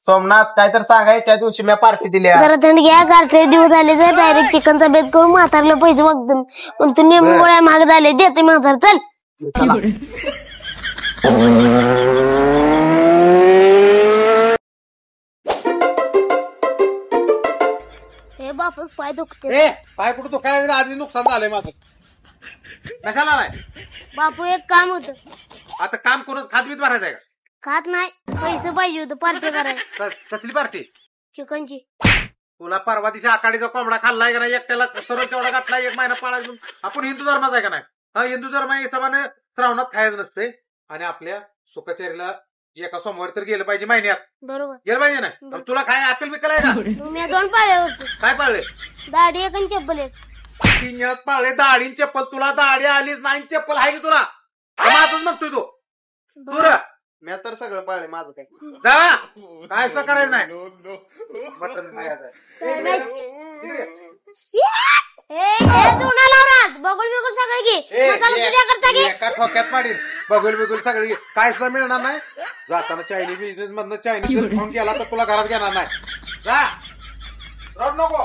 सोमनाथ काय तर सांगाय त्या दिवशी मी पार्टी दिली जरा थंड घ्या गारठे दिवस झाले तर डायरेक्ट चिकनचा बेत करून म्हातारला पैसे मागतो पण तू नेमू गोळ्या महाग झाले देते म्हातार चल हे बापच पाय दुखते पाय कुठं दुखायला आधी नुकसान झालंय माझं कशाला नाही बापू एक काम होत आता काम करून खातबीत भरायचंय का खात नाही पैसे पाहिजे होतं पार्टी करायला कसली पार्टी चिकनची तुला परवा दिवशी आकाडीचा कोंबडा खाल्लाय का नाही एकट्याला सर्व तेवढा घातलाय 1 महिना पाळायला आपण हिंदू धर्माचा आहे का नाही हा हिंदू धर्म हिशोबाने श्रावणात खायचं नसते आणि आपल्या सुखाचारीला एका सोमवारी तर गेलं पाहिजे महिन्यात बरोबर गेलं पाहिजे ना तुला काय अपेल बिकल आहे का मी 2 पाळे होते काय पाळले दाढी एक आणि चप्पल एक 3 पाळले दाढी चप्पल तुला दाढी आलीच नाही चप्पल आहे की तुला माझच म्हणतोय तू तुला मी तर सगळं पाळले माझं काय जा काय असं करायचं नाही मटण बघून बिगुल सगळे घे तुझ्या करता घे एका ठोक्यात पाडील बघूल बिगुल सगळी काय सुद्धा मिळणार नाही जाताना चायनीज बिझनेस मधनं चायनीज फोन केला तर तुला घरात घेणार नाही जा रड नको